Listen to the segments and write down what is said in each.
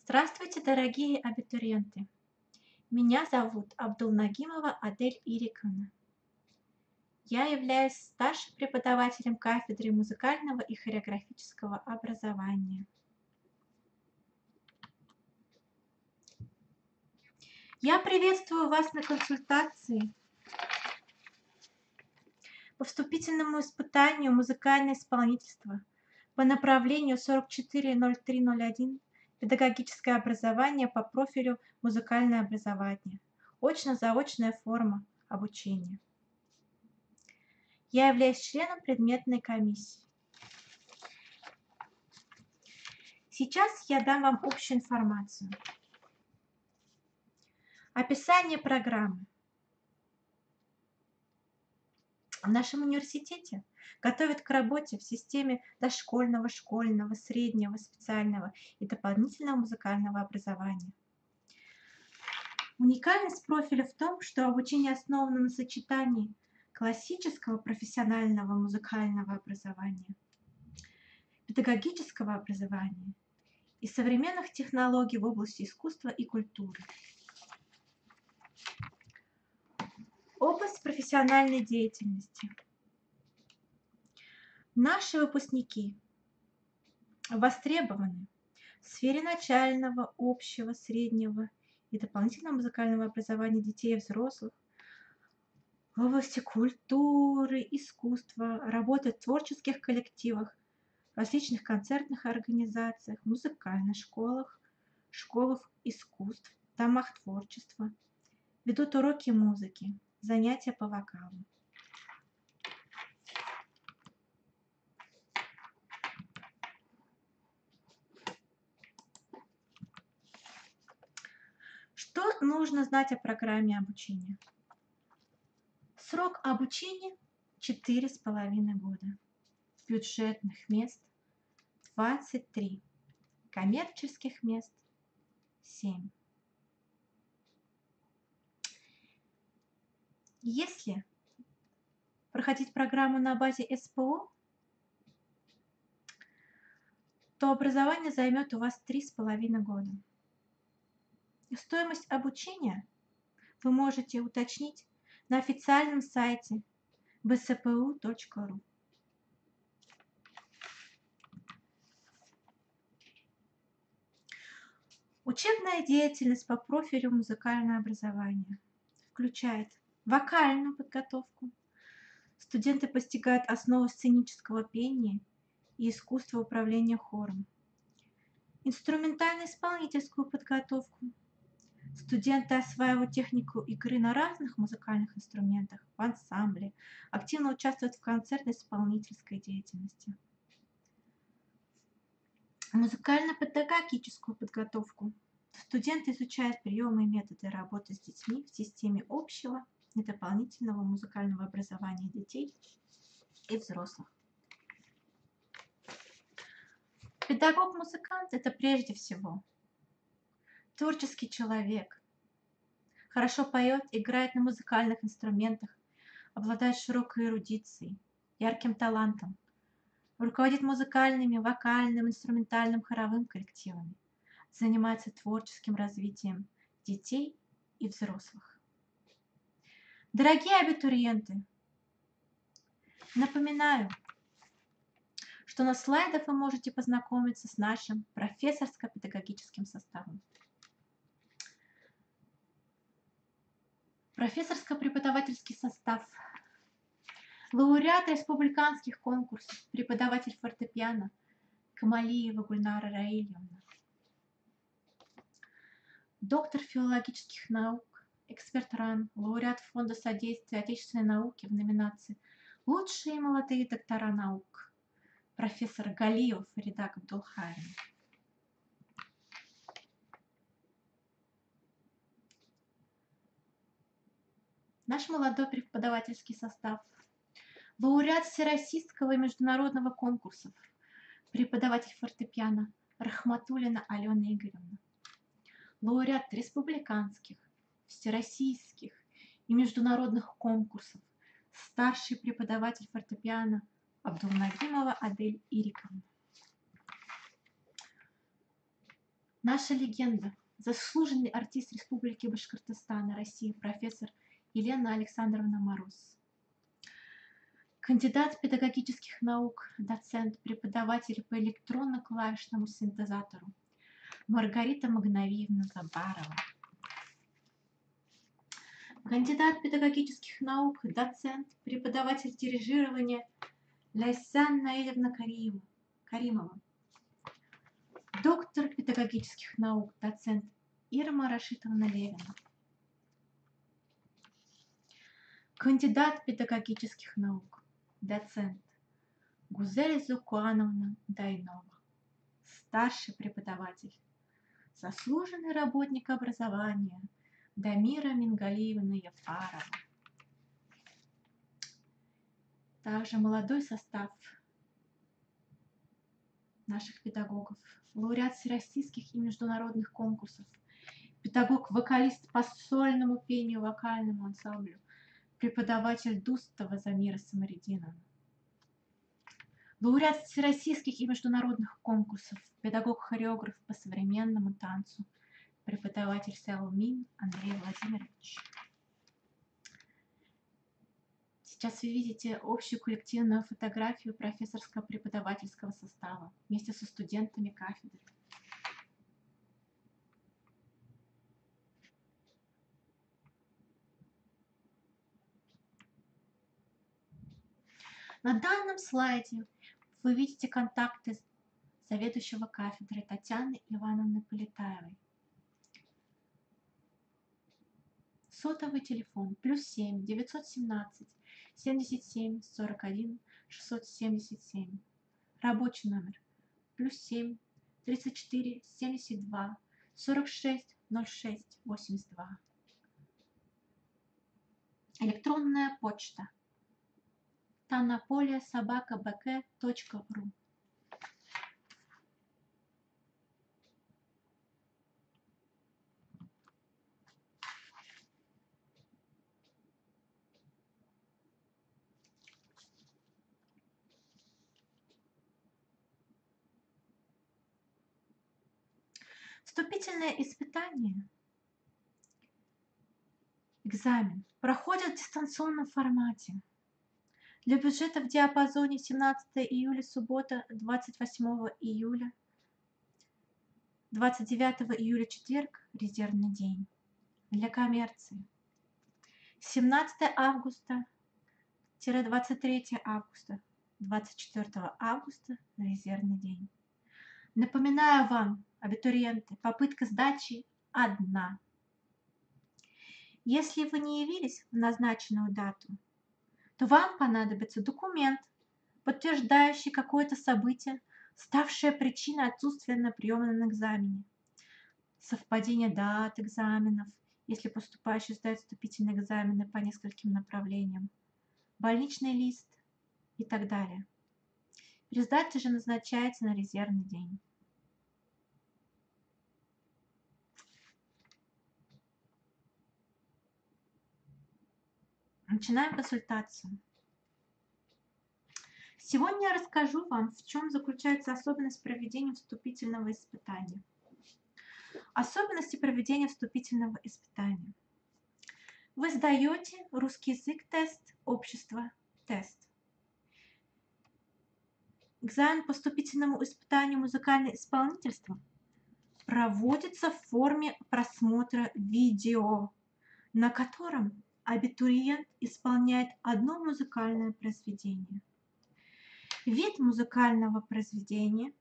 Здравствуйте, дорогие абитуриенты! Меня зовут Абдулнагимова Адель Ириковна. Я являюсь старшим преподавателем кафедры музыкального и хореографического образования. Я приветствую вас на консультации по вступительному испытанию «Музыкальное исполнительство» по направлению 440301 «Педагогическое образование» по профилю «Музыкальное образование». Очно-заочная форма обучения. Я являюсь членом предметной комиссии. Сейчас я дам вам общую информацию. Описание программы. В нашем университете готовят к работе в системе дошкольного, школьного, среднего, специального и дополнительного музыкального образования. Уникальность профиля в том, что обучение основано на сочетании классического профессионального музыкального образования, педагогического образования и современных технологий в области искусства и культуры. Область профессиональной деятельности. Наши выпускники востребованы в сфере начального, общего, среднего и дополнительного музыкального образования детей и взрослых, в области культуры, искусства, работы в творческих коллективах, различных концертных организациях, музыкальных школах, школах искусств, домах творчества, ведут уроки музыки, занятия по вокалу. Что нужно знать о программе обучения? Срок обучения 4,5 года. Бюджетных мест 23. Коммерческих мест 7. Если проходить программу на базе СПО, то образование займет у вас 3,5 года. Стоимость обучения вы можете уточнить на официальном сайте bspu.ru. Учебная деятельность по профилю музыкальное образование включает вокальную подготовку. Студенты постигают основы сценического пения и искусства управления хором. Инструментально-исполнительскую подготовку. Студенты осваивают технику игры на разных музыкальных инструментах, в ансамбле, активно участвуют в концертно-исполнительской деятельности. Музыкально-педагогическую подготовку. Студенты изучают приемы и методы работы с детьми в системе общего и дополнительного музыкального образования детей и взрослых. Педагог-музыкант – это прежде всего творческий человек, хорошо поет, играет на музыкальных инструментах, обладает широкой эрудицией, ярким талантом, руководит музыкальными, вокальным, инструментальным, хоровым коллективами, занимается творческим развитием детей и взрослых. Дорогие абитуриенты, напоминаю, что на слайдах вы можете познакомиться с нашим профессорско-педагогическим составом. Профессорско-преподавательский состав. Лауреат республиканских конкурсов, преподаватель фортепиано Камалиева Гульнара Раильевна. Доктор филологических наук, эксперт РАН, лауреат Фонда содействия отечественной науке в номинации «Лучшие молодые доктора наук», профессор Галиев Фарида Абдулхаевна. Наш молодой преподавательский состав. Лауреат всероссийского и международного конкурсов, преподаватель фортепиано Рахматуллина Алена Игоревна. Лауреат республиканских, всероссийских и международных конкурсов, старший преподаватель фортепиано Абдулнагимова Адель Ириковна. Наша легенда, заслуженный артист Республики Башкортостан, России, профессор Елена Александровна Мороз. Кандидат педагогических наук, доцент, преподаватель по электронно-клавишному синтезатору Маргарита Магнавиевна Забарова. Кандидат педагогических наук, доцент, преподаватель дирижирования Ляйсан Наилевна Каримова. Доктор педагогических наук, доцент Ирма Рашитовна Левина. Кандидат педагогических наук, доцент Гузель Зукуановна Дайнова. Старший преподаватель, заслуженный работник образования Дамира Мингалиевна Яфарова. Также молодой состав наших педагогов, лауреат всероссийских и международных конкурсов, педагог-вокалист по сольному пению вокальному ансамблю, преподаватель Дустова Замира Самаридиновна, лауреат всероссийских и международных конкурсов, педагог-хореограф по современному танцу, преподаватель Сяомин Андрей Владимирович. Сейчас вы видите общую коллективную фотографию профессорского преподавательского состава вместе со студентами кафедры. На данном слайде вы видите контакты заведующего кафедры Татьяны Ивановны Полетаевой. Сотовый телефон +7 917 77 41 677. Рабочий номер +7 34 72 46 06 82. Электронная почта tanapolia@bk.ru. Вступительное испытание, экзамен, проходит в дистанционном формате. Для бюджета в диапазоне 17 июля, суббота, 28 июля, 29 июля, четверг, резервный день. Для коммерции 17 августа-23 августа, 24 августа, резервный день. Напоминаю вам, абитуриенты, попытка сдачи одна. Если вы не явились в назначенную дату, то вам понадобится документ, подтверждающий какое-то событие, ставшее причиной отсутствия на приемном экзамене. Совпадение дат экзаменов, если поступающий сдает вступительные экзамены по нескольким направлениям, больничный лист и так далее. Пересдача же назначается на резервный день. Начинаем консультацию. Сегодня я расскажу вам, в чем заключается особенность проведения вступительного испытания. Особенности проведения вступительного испытания. Вы сдаете русский язык тест, общество тест. Экзамен по вступительному испытанию музыкальное исполнительство проводится в форме просмотра видео, на котором абитуриент исполняет одно музыкальное произведение. Вид музыкального произведения,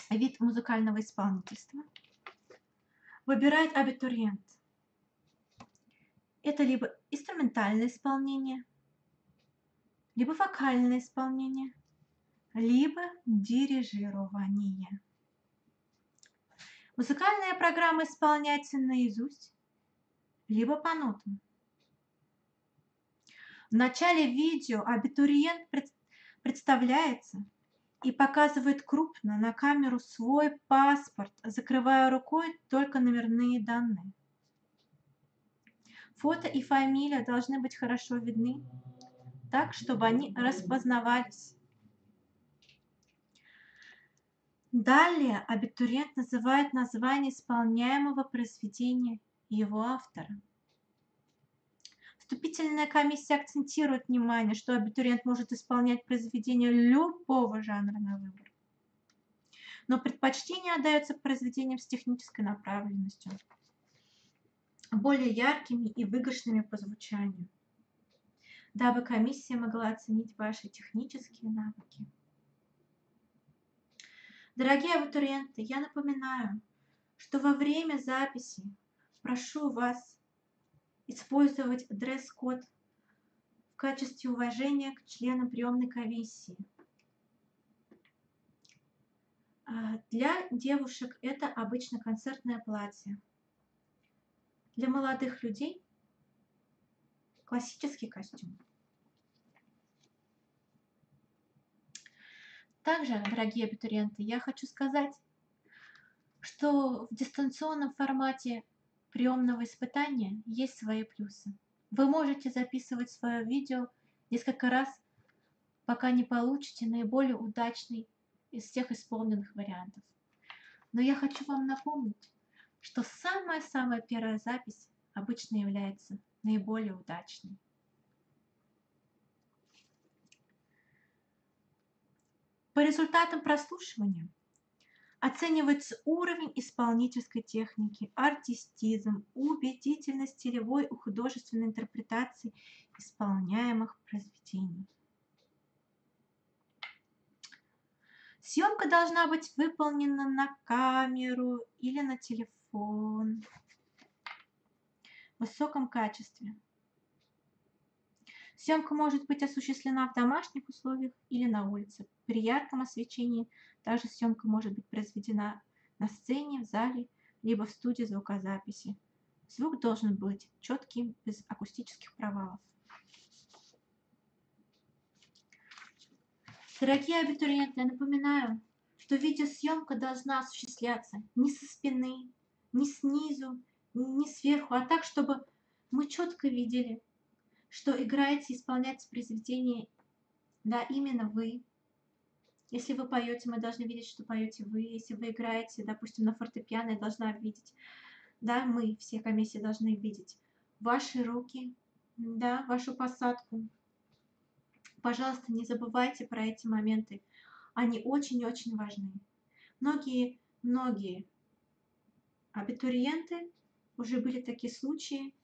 вид музыкального исполнительства выбирает абитуриент. Это либо инструментальное исполнение, либо вокальное исполнение, либо дирижирование. Музыкальная программа исполняется наизусть, либо по нотам. В начале видео абитуриент представляется и показывает крупно на камеру свой паспорт, закрывая рукой только номерные данные. Фото и фамилия должны быть хорошо видны, так, чтобы они распознавались. Далее абитуриент называет название исполняемого произведения и его автора. Вступительная комиссия акцентирует внимание, что абитуриент может исполнять произведения любого жанра на выбор, но предпочтение отдается произведениям с технической направленностью, более яркими и выигрышными по звучанию, дабы комиссия могла оценить ваши технические навыки. Дорогие абитуриенты, я напоминаю, что во время записи прошу вас использовать дресс-код в качестве уважения к членам приемной комиссии. Для девушек это обычно концертное платье. Для молодых людей классический костюм. Также, дорогие абитуриенты, я хочу сказать, что в дистанционном формате приемного испытания есть свои плюсы. Вы можете записывать свое видео несколько раз, пока не получите наиболее удачный из всех исполненных вариантов. Но я хочу вам напомнить, что самая-самая первая запись обычно является наиболее удачной. По результатам прослушивания оценивается уровень исполнительской техники, артистизм, убедительность стилевой и художественной интерпретации исполняемых произведений. Съемка должна быть выполнена на камеру или на телефон в высоком качестве. Съемка может быть осуществлена в домашних условиях или на улице. При ярком освещении также съемка может быть произведена на сцене, в зале, либо в студии звукозаписи. Звук должен быть четким, без акустических провалов. Дорогие абитуриенты, я напоминаю, что видеосъемка должна осуществляться не со спины, не снизу, не сверху, а так, чтобы мы четко видели, что играете, исполняете произведение, да, именно вы. Если вы поете, мы должны видеть, что поете вы. Если вы играете, допустим, на фортепиано, я должна видеть, да, мы, все комиссии должны видеть ваши руки, да, вашу посадку. Пожалуйста, не забывайте про эти моменты. Они очень-очень важны. Многие абитуриенты, уже были такие случаи,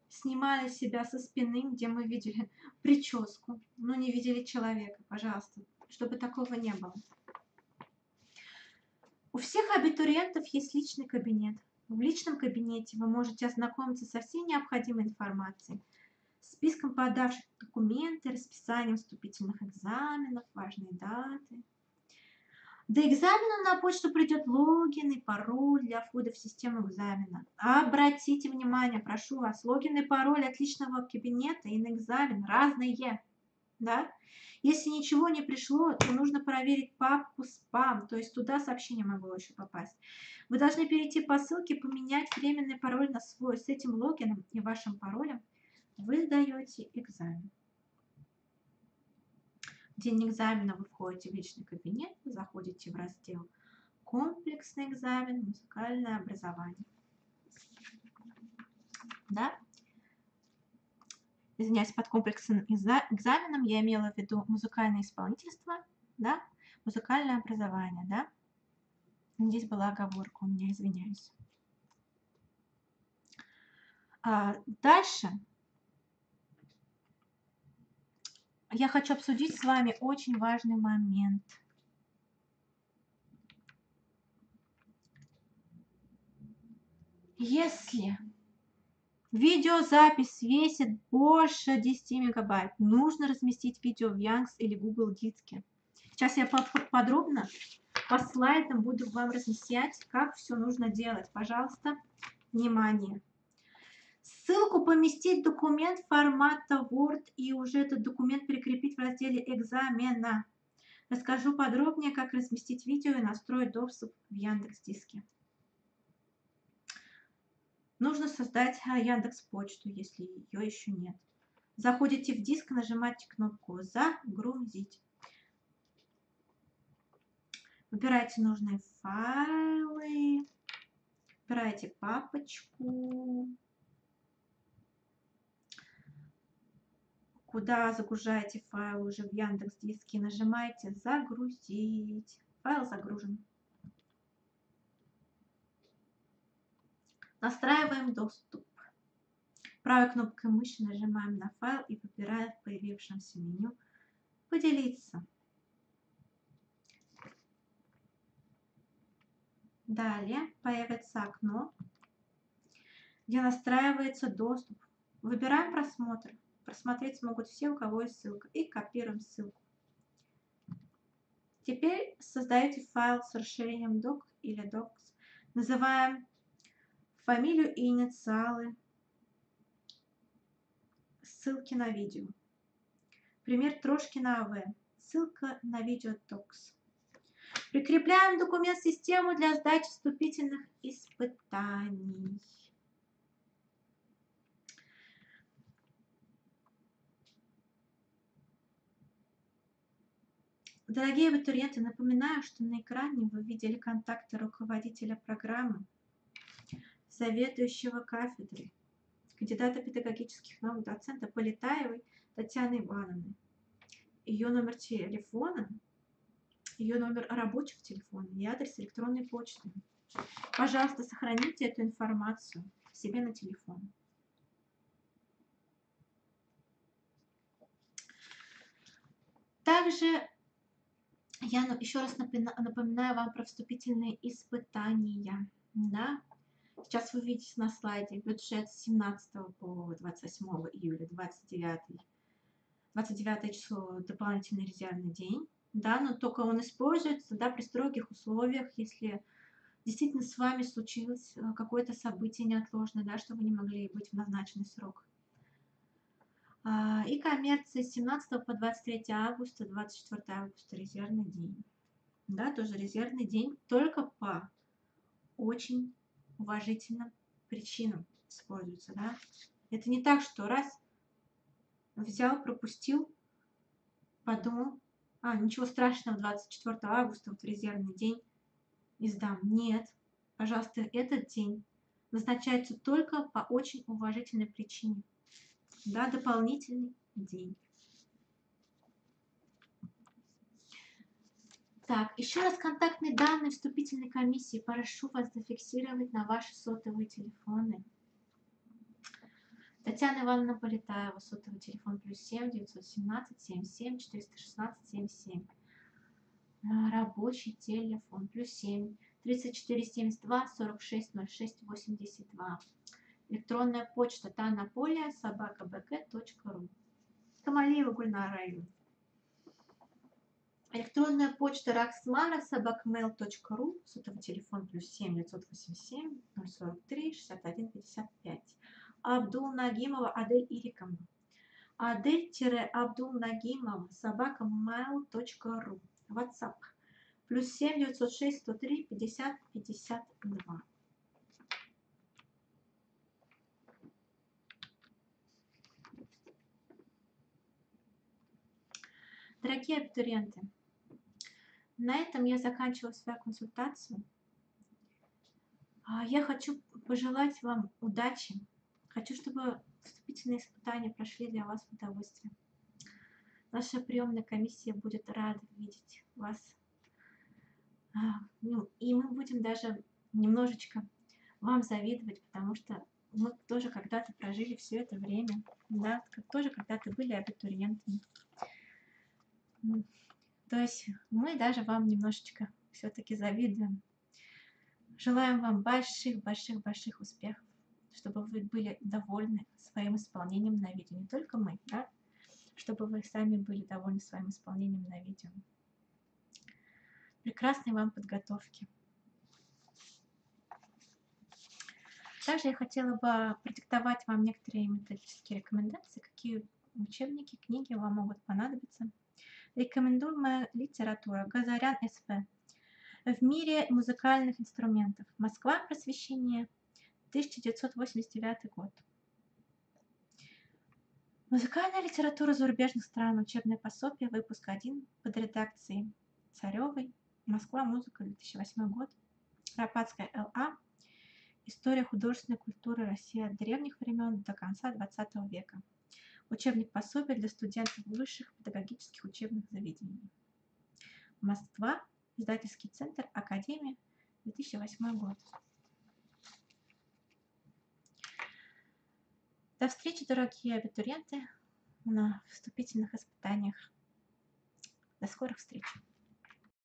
снимали себя со спины, где мы видели прическу, но не видели человека. Пожалуйста, чтобы такого не было. У всех абитуриентов есть личный кабинет. В личном кабинете вы можете ознакомиться со всей необходимой информацией, списком подавших документы, расписанием вступительных экзаменов, важные даты. До экзамена на почту придет логин и пароль для входа в систему экзамена. Обратите внимание, прошу вас, логин и пароль от личного кабинета и на экзамен разные. Да? Если ничего не пришло, то нужно проверить папку спам, то есть туда сообщение могло еще попасть. Вы должны перейти по ссылке, поменять временный пароль на свой. С этим логином и вашим паролем вы сдаете экзамен. В день экзамена вы входите в личный кабинет, заходите в раздел «Комплексный экзамен. Музыкальное образование». Да? Извиняюсь, под комплексным экзаменом я имела в виду музыкальное исполнительство, да? Музыкальное образование, да? Здесь была оговорка у меня, извиняюсь. Дальше я хочу обсудить с вами очень важный момент. Если видеозапись весит больше 10 мегабайт, нужно разместить видео в Яндекс или Google Диске. Сейчас я подробно по слайдам буду вам разъяснять, как все нужно делать. Пожалуйста, внимание. Ссылку поместить в документ формата Word и уже этот документ прикрепить в разделе экзамена. Расскажу подробнее, как разместить видео и настроить доступ в Яндекс.Диске. Нужно создать Яндекс.Почту, если ее еще нет. Заходите в диск, нажимаете кнопку «Загрузить». Выбирайте нужные файлы, выбирайте папочку, куда загружаете файл уже в Яндекс.Диске, нажимаете «Загрузить». Файл загружен. Настраиваем доступ. Правой кнопкой мыши нажимаем на файл и выбираем в появившемся меню «Поделиться». Далее появится окно, где настраивается доступ. Выбираем просмотр. Просмотреть смогут все, у кого есть ссылка. И копируем ссылку. Теперь создаете файл с расширением doc или docs. Называем фамилию и инициалы, ссылки на видео. Пример Трошкина АВ. Ссылка на видео docs. Прикрепляем документ в систему для сдачи вступительных испытаний. Дорогие абитуриенты, напоминаю, что на экране вы видели контакты руководителя программы, заведующего кафедрой, кандидата педагогических наук, доцента Полетаевой Татьяны Ивановны. Ее номер телефона, ее номер рабочего телефона и адрес электронной почты. Пожалуйста, сохраните эту информацию себе на телефон. Также я еще раз напоминаю вам про вступительные испытания. Да? Сейчас вы видите на слайде бюджет с 17 по 28 июля, 29 число дополнительный резервный день. Да, но только он используется, да, при строгих условиях, если действительно с вами случилось какое-то событие неотложное, да, что вы не могли быть в назначенный срок. И коммерция с 17 по 23 августа, 24 августа резервный день. Да, тоже резервный день, только по очень уважительным причинам используется. Да. Это не так, что раз взял, пропустил, подумал, ничего страшного, 24 августа, вот резервный день, и сдам. Нет, пожалуйста, этот день назначается только по очень уважительной причине. Да, дополнительный день. Так, еще раз контактные данные вступительной комиссии прошу вас зафиксировать на ваши сотовые телефоны. Татьяна Ивановна Полетаева, сотовый телефон +7 917 77 416 77. Рабочий телефон +7 34 72 46 06 82. Электронная почта tanapolia@bk.ru. Камалиева Гульнара Раиловна. Электронная почта raxmara@mail.ru. Сотовый телефон +7 987 043 61 55. Абдул-Нагимова Адель Ириковна. Адель-Абдул-Нагимова @mail.ru. WhatsApp +7 906 103 50 52. Дорогие абитуриенты, на этом я заканчиваю свою консультацию. Я хочу пожелать вам удачи. Хочу, чтобы вступительные испытания прошли для вас в удовольствие. Наша приемная комиссия будет рада видеть вас. И мы будем даже немножечко вам завидовать, потому что мы тоже когда-то прожили все это время, да, тоже когда-то были абитуриентами. То есть мы даже вам немножечко все-таки завидуем. Желаем вам больших успехов, чтобы вы были довольны своим исполнением на видео. Не только мы, да? Чтобы вы сами были довольны своим исполнением на видео. Прекрасной вам подготовки. Также я хотела бы продиктовать вам некоторые методические рекомендации, какие учебники, книги вам могут понадобиться. Рекомендуемая литература. Газарян С.П. В мире музыкальных инструментов. Москва. Просвещение. 1989 год. Музыкальная литература зарубежных стран. Учебное пособие. Выпуск 1 под редакцией Царевой. Москва, музыка, 2008 год. Рапацкая Л.А. История художественной культуры России от древних времен до конца XX века. Учебник пособия для студентов высших педагогических учебных заведений. Москва. Издательский центр Академия. 2008 год. До встречи, дорогие абитуриенты, на вступительных испытаниях. До скорых встреч!